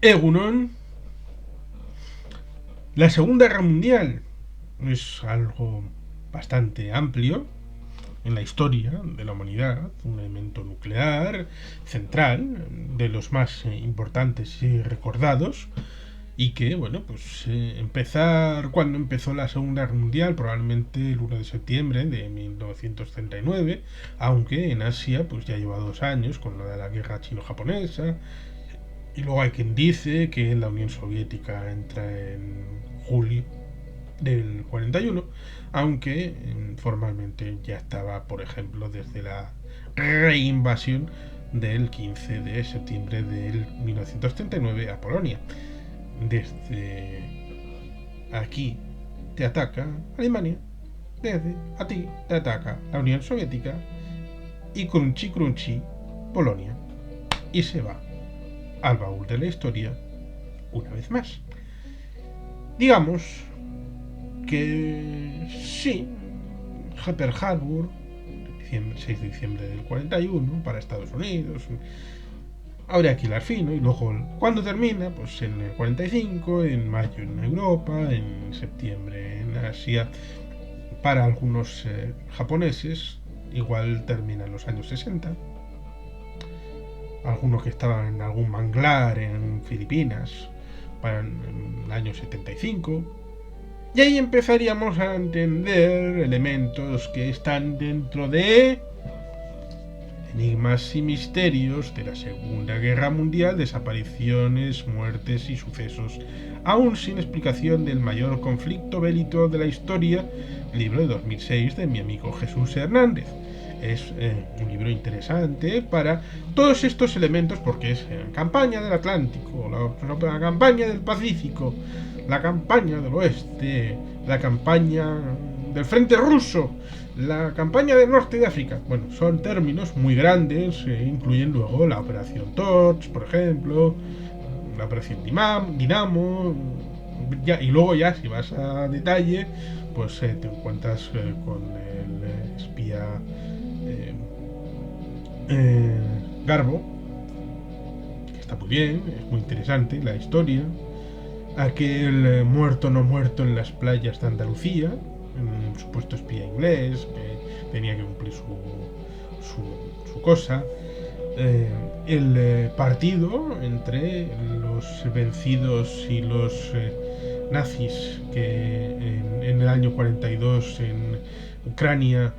Egunon. La Segunda Guerra Mundial es algo bastante amplio en la historia de la humanidad, un elemento nuclear central, de los más importantes y recordados, y que, bueno, pues empezar cuando empezó la Segunda Guerra Mundial, probablemente el 1 de septiembre de 1939, aunque en Asia pues ya lleva 2 años con lo de la guerra chino-japonesa, y luego hay quien dice que la Unión Soviética entra en julio del 41, aunque formalmente ya estaba, por ejemplo, desde la reinvasión del 15 de septiembre del 1939 a Polonia. Desde aquí te ataca Alemania, desde a ti te ataca la Unión Soviética y crunchy crunchy Polonia, y se va al baúl de la historia una vez más. Digamos que sí, Pearl Harbor, 6 de diciembre del 41 para Estados Unidos, habría que hilar fino, y luego cuando termina, pues en el 45, en mayo en Europa, en septiembre en Asia. Para algunos japoneses igual termina en los años 60, algunos que estaban en algún manglar en Filipinas para el año 75. Y ahí empezaríamos a entender elementos que están dentro de enigmas y misterios de la Segunda Guerra Mundial, desapariciones, muertes y sucesos aún sin explicación del mayor conflicto bélico de la historia, libro de 2006 de mi amigo Jesús Hernández. Es un libro interesante para todos estos elementos, porque es la campaña del Atlántico, la campaña del Pacífico, la campaña del Oeste, la campaña del Frente Ruso, la campaña del Norte de África. Bueno, son términos muy grandes, incluyen luego la Operación Torch, por ejemplo, la Operación Dinamo, ya, y luego ya si vas a detalle, pues te encuentras con el espía Garbo, que está muy bien, es muy interesante la historia. Aquel muerto no muerto en las playas de Andalucía, un supuesto espía inglés que tenía que cumplir su cosa. El partido entre los vencidos y los nazis que en el año 42 en Ucrania,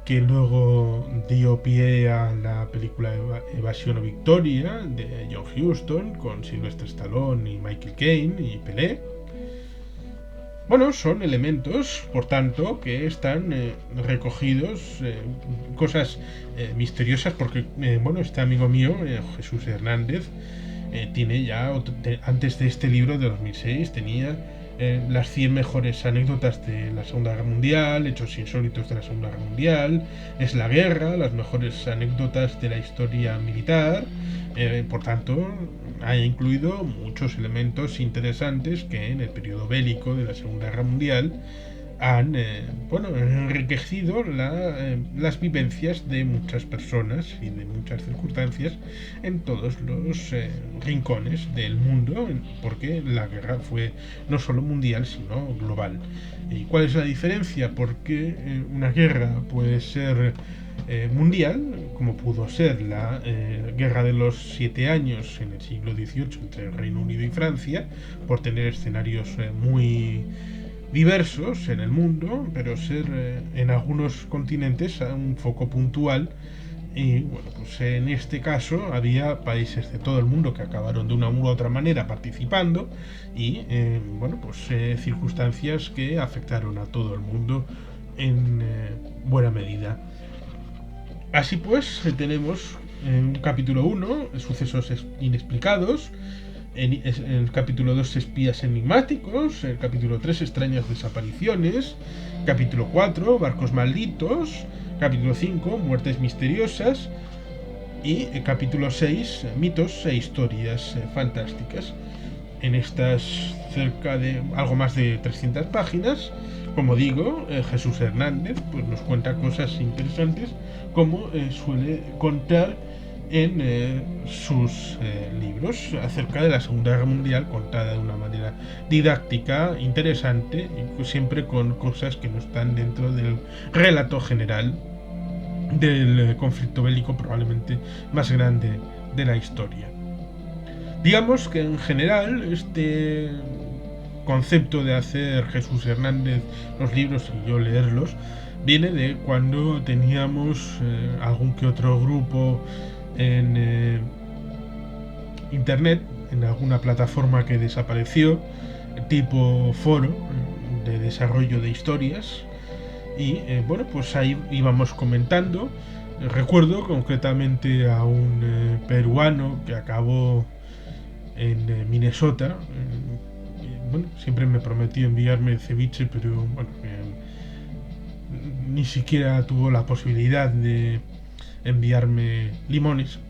que luego dio pie a la película Evasión o Victoria de John Huston con Sylvester Stallone y Michael Caine y Pelé. Bueno, son elementos, por tanto, que están recogidos, cosas misteriosas, porque, bueno, este amigo mío, Jesús Hernández, tiene ya, antes de este libro de 2006, tenía las 100 mejores anécdotas de la Segunda Guerra Mundial, hechos insólitos de la Segunda Guerra Mundial, es la guerra, las mejores anécdotas de la historia militar. Por tanto, ha incluido muchos elementos interesantes que en el periodo bélico de la Segunda Guerra Mundial han enriquecido las vivencias de muchas personas y de muchas circunstancias en todos los rincones del mundo, porque la guerra fue no solo mundial sino global. ¿Y cuál es la diferencia? Porque una guerra puede ser mundial, como pudo ser la guerra de los 7 años en el siglo XVIII entre el Reino Unido y Francia, por tener escenarios muy diversos en el mundo, pero ser en algunos continentes un foco puntual. Y bueno, pues en este caso había países de todo el mundo que acabaron de una u otra manera participando, y circunstancias que afectaron a todo el mundo en buena medida. Así pues, tenemos en capítulo 1 sucesos inexplicados, en el capítulo 2 espías enigmáticos, el capítulo 3 extrañas desapariciones, capítulo 4 barcos malditos, capítulo 5 muertes misteriosas y el capítulo 6 mitos e historias fantásticas. En estas cerca de algo más de 300 páginas, como digo, Jesús Hernández pues nos cuenta cosas interesantes, como suele contar en sus libros acerca de la Segunda Guerra Mundial, contada de una manera didáctica, interesante, y siempre con cosas que no están dentro del relato general del conflicto bélico probablemente más grande de la historia. Digamos que en general este concepto de hacer Jesús Hernández los libros y yo leerlos viene de cuando teníamos algún que otro grupo en internet, en alguna plataforma que desapareció, tipo foro de desarrollo de historias, y bueno, pues ahí íbamos comentando. Recuerdo concretamente a un peruano que acabó en Minnesota. Bueno, siempre me prometió enviarme ceviche, pero bueno, ni siquiera tuvo la posibilidad de enviarme limones.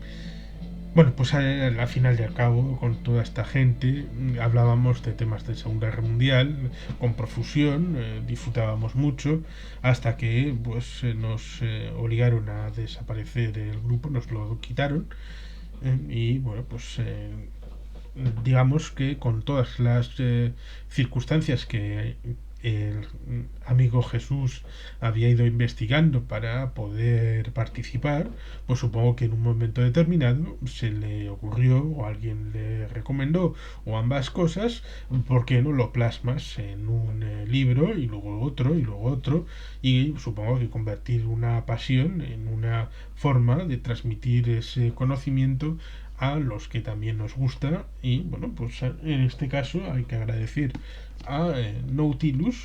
Bueno, pues al final y al cabo, con toda esta gente, hablábamos de temas de Segunda Guerra Mundial con profusión, disfrutábamos mucho, hasta que pues nos obligaron a desaparecer el grupo, nos lo quitaron, y bueno, pues digamos que con todas las circunstancias que el amigo Jesús había ido investigando para poder participar, pues supongo que en un momento determinado se le ocurrió o alguien le recomendó o ambas cosas, ¿por qué no lo plasmas en un libro y luego otro y luego otro? Y supongo que convertir una pasión en una forma de transmitir ese conocimiento a los que también nos gusta. Y bueno, pues en este caso hay que agradecer a Nautilus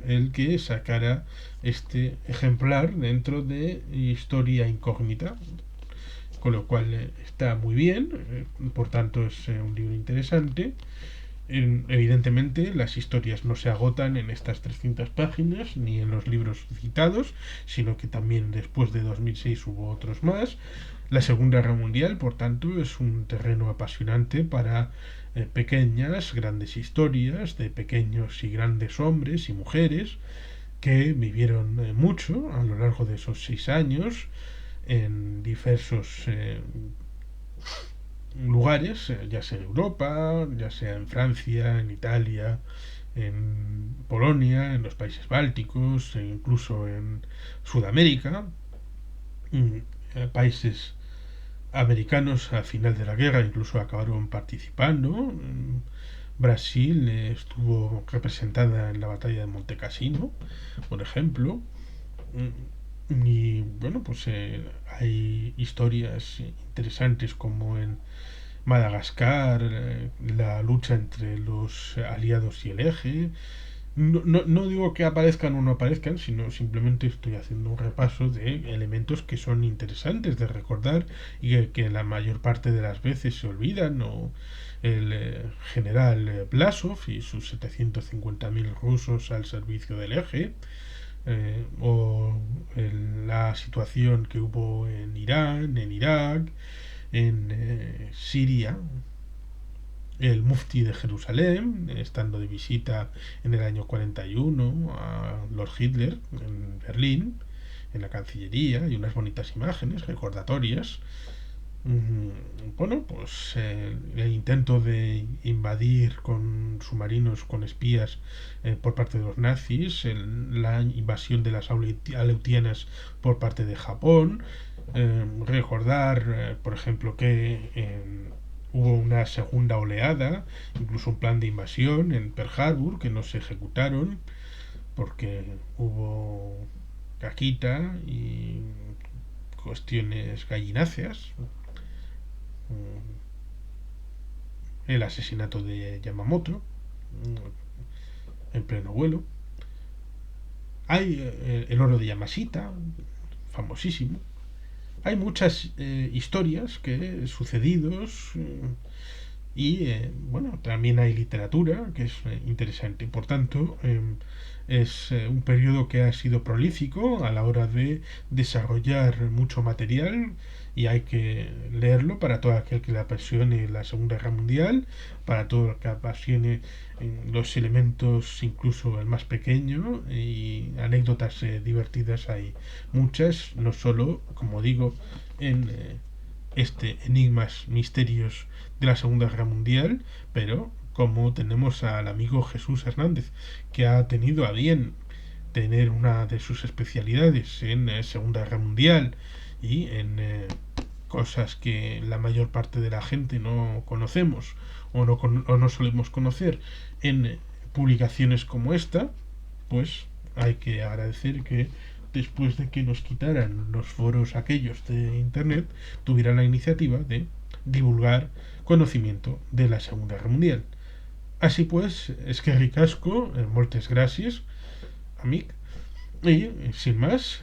el que sacara este ejemplar dentro de Historia Incógnita, con lo cual está muy bien, por tanto es un libro interesante. Evidentemente las historias no se agotan en estas 300 páginas ni en los libros citados, sino que también después de 2006 hubo otros más. La Segunda Guerra Mundial, por tanto, es un terreno apasionante para pequeñas, grandes historias de pequeños y grandes hombres y mujeres que vivieron mucho a lo largo de esos 6 años en diversos lugares, ya sea en Europa, ya sea en Francia, en Italia, en Polonia, en los países bálticos, e incluso en Sudamérica, países americanos al final de la guerra incluso acabaron participando. Brasil estuvo representada en la batalla de Monte Cassino, por ejemplo. Y bueno, pues hay historias interesantes como en Madagascar, la lucha entre los aliados y el eje. No digo que aparezcan o no aparezcan, sino simplemente estoy haciendo un repaso de elementos que son interesantes de recordar y que la mayor parte de las veces se olvidan. O el general Blasov y sus 750.000 rusos al servicio del eje, o la situación que hubo en Irán, en Irak, en Siria, el mufti de Jerusalén, estando de visita en el año 41 a Lord Hitler en Berlín, en la Cancillería, y unas bonitas imágenes recordatorias. Bueno, pues el intento de invadir con submarinos, con espías por parte de los nazis, la invasión de las Aleutianas por parte de Japón. Recordar, por ejemplo, que hubo una segunda oleada, incluso un plan de invasión en Pearl Harbor que no se ejecutaron porque hubo caquita y cuestiones gallináceas. El asesinato de Yamamoto en pleno vuelo. Hay el oro de Yamashita, famosísimo. Hay muchas historias que sucedidos, y bueno, también hay literatura que es interesante. Por tanto, es un periodo que ha sido prolífico a la hora de desarrollar mucho material, y hay que leerlo para todo aquel que le apasione la Segunda Guerra Mundial, para todo el que apasione los elementos, incluso el más pequeño, y anécdotas divertidas hay muchas, no solo, como digo, en enigmas, misterios de la Segunda Guerra Mundial, pero como tenemos al amigo Jesús Hernández, que ha tenido a bien tener una de sus especialidades en Segunda Guerra Mundial y en cosas que la mayor parte de la gente no conocemos o no solemos conocer en publicaciones como esta, pues hay que agradecer que después de que nos quitaran los foros aquellos de internet, tuviera la iniciativa de divulgar conocimiento de la Segunda Guerra Mundial. Así pues, es que ricasco, moltes gràcies, amic, y sin más,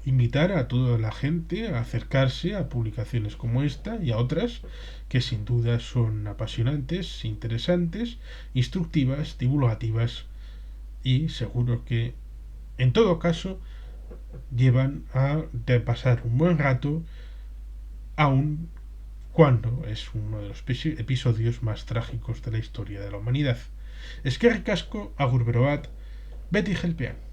invitar a toda la gente a acercarse a publicaciones como esta y a otras que sin duda son apasionantes, interesantes, instructivas, divulgativas y seguro que en todo caso llevan a pasar un buen rato aun cuando es uno de los episodios más trágicos de la historia de la humanidad. Eskerrik asko, agur beroat, beti gelpean.